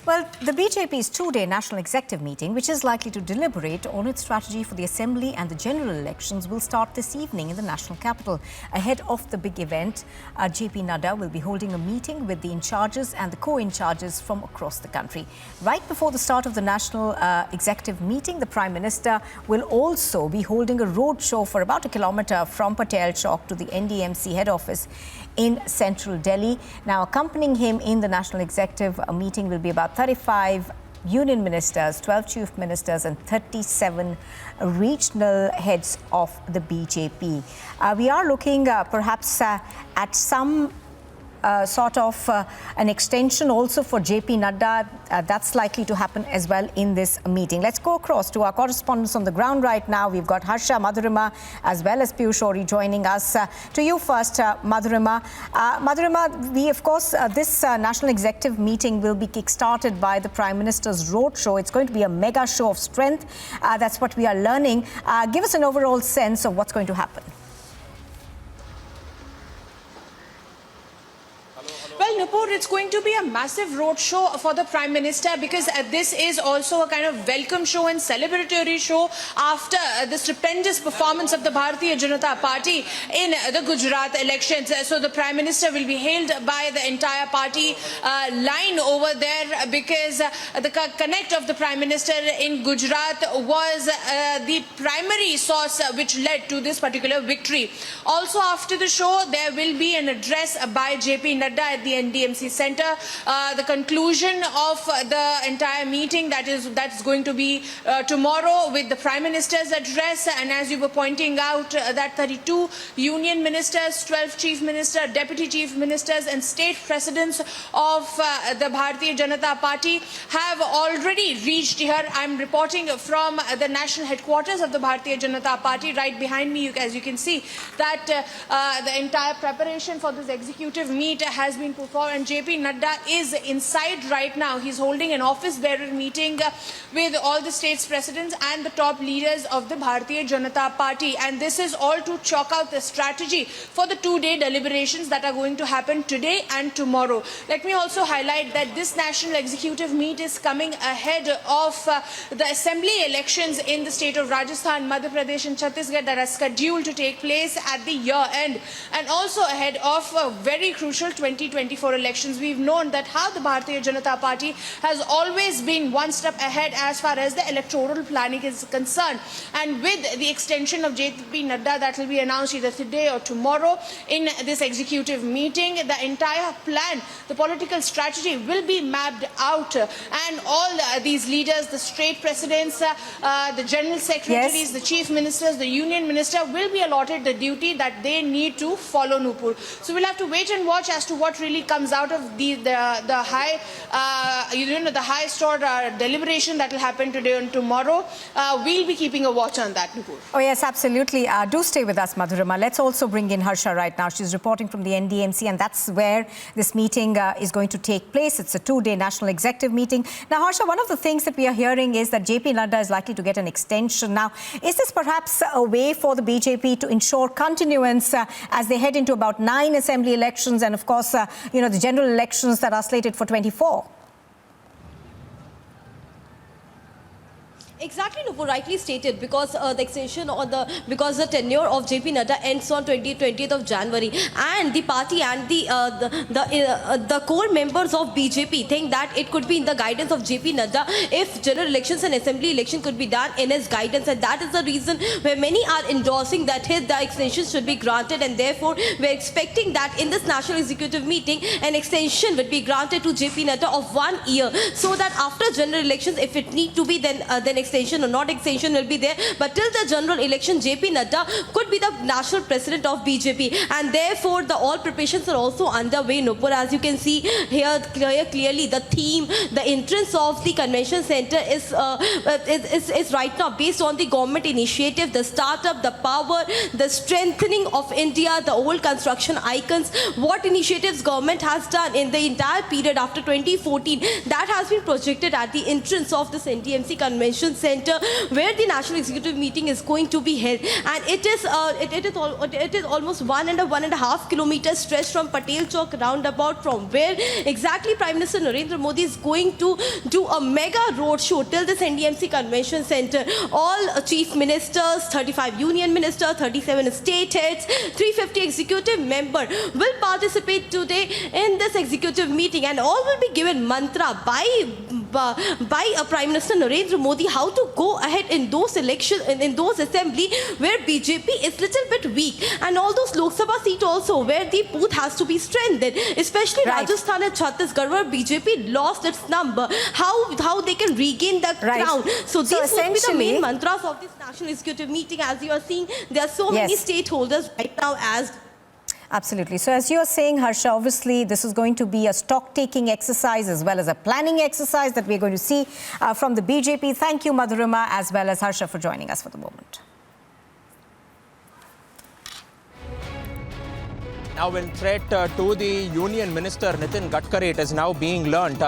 Well, the BJP's two-day national executive meeting, which is likely to deliberate on its strategy for the assembly and the general elections, will start this evening in the national capital. Ahead of the big event, JP Nadda will be holding a meeting with the in-charges and the co-in-charges from across the country. Right before the start of the national executive meeting, the Prime Minister will also be holding a roadshow for about a kilometre from Patel Chowk to the NDMC head office in central Delhi. Now, accompanying him in the national executive meeting will be about 35 union ministers, 12 chief ministers and 37 regional heads of the BJP. We are looking perhaps at some sort of an extension also for JP Nadda. That's likely to happen as well in this meeting. Let's go across to our correspondents on the ground right now. We've got Harsha, Madhurima as well as Piyush Ori joining us. To you first, Madhurima. Madhurima, this national executive meeting will be kick-started by the Prime Minister's roadshow. It's going to be a mega show of strength. That's what we are learning. Give us an overall sense of what's going to happen. Well, Nupur, it's going to be a massive roadshow for the Prime Minister because this is also a kind of welcome show and celebratory show after the stupendous performance of the Bharatiya Janata Party in the Gujarat elections. So the Prime Minister will be hailed by the entire party line over there because the connect of the Prime Minister in Gujarat was the primary source which led to this particular victory. Also after the show, there will be an address by JP Nadda at the NDMC Centre. The conclusion of the entire meeting that's going to be tomorrow with the Prime Minister's address, and as you were pointing out, that 32 union ministers, 12 chief ministers, deputy chief ministers and state presidents of the Bharatiya Janata Party have already reached here. I'm reporting from the national headquarters of the Bharatiya Janata Party. Right behind me, as you can see, that the entire preparation for this executive meet has been performed, and JP Nadda is inside right now. He's holding an office bearer meeting with all the states presidents and the top leaders of the Bharatiya Janata Party, and this is all to chalk out the strategy for the two-day deliberations that are going to happen today and tomorrow. Let me also highlight that this national executive meet is coming ahead of the assembly elections in the state of Rajasthan, Madhya Pradesh and Chhattisgarh that are scheduled to take place at the year end, and also ahead of very crucial 2024 elections. We've known that how the Bharatiya Janata Party has always been one step ahead as far as the electoral planning is concerned, and with the extension of JP Nadda that will be announced either today or tomorrow in this executive meeting, the entire plan, the political strategy will be mapped out, and all these leaders, the state presidents, the general secretaries, the chief ministers, the union minister will be allotted the duty that they need to follow, Nupur. So we'll have to wait and watch as to what really comes out of the high stored deliberation that will happen today and tomorrow. We'll be keeping a watch on that, Nupur. Oh yes, absolutely. Do stay with us, Madhurima. Let's also bring in Harsha right now. She's reporting from the NDMC, and that's where this meeting is going to take place. It's a two-day national executive meeting. Now, Harsha, one of the things that we are hearing is that JP Nadda is likely to get an extension. Now, is this perhaps a way for the BJP to ensure continuance as they head into about 9 assembly elections and, of course, the general elections that are slated for 24? Exactly, Nupur, rightly stated, because the extension or the tenure of JP Nadda ends on 20th of January, and the party and the core members of BJP think that it could be in the guidance of JP Nadda if general elections and assembly election could be done in his guidance, and that is the reason where many are endorsing that the extension should be granted, and therefore we're expecting that in this national executive meeting an extension would be granted to JP Nadda of 1 year, so that after general elections, if it need to be, then extension or not extension will be there. But till the general election, JP Nadda could be the national president of BJP, and therefore the all preparations are also underway, Nupur. As you can see here clearly, the theme, the entrance of the convention center is right now based on the government initiative, the startup, the power, the strengthening of India, the old construction icons, what initiatives government has done in the entire period after 2014, that has been projected at the entrance of this NDMC convention Convention Center, where the National Executive meeting is going to be held. And it is almost 1.5 kilometers stretch from Patel Chowk roundabout, from where exactly Prime Minister Narendra Modi is going to do a mega roadshow till this NDMC Convention Center. All chief ministers, 35 union ministers, 37 state heads, 350 executive members will participate today in this executive meeting, and all will be given mantra by Prime Minister Narendra Modi how to go ahead in those elections, in those assembly where BJP is little bit weak, and all those Lok Sabha seats also where the booth has to be strengthened, especially Right. Rajasthan and Chhattisgarh where BJP lost its number. How they can regain the Right. crown. So these would be the essentially- main mantras of this National Executive meeting. As you are seeing, there are so many Yes. stakeholders right now as Absolutely. So as you're saying, Harsha, obviously this is going to be a stock-taking exercise as well as a planning exercise that we're going to see from the BJP. Thank you, Madhurima, as well as Harsha, for joining us for the moment. Now, in threat to the Union Minister Nitin Gadkari, it is now being learnt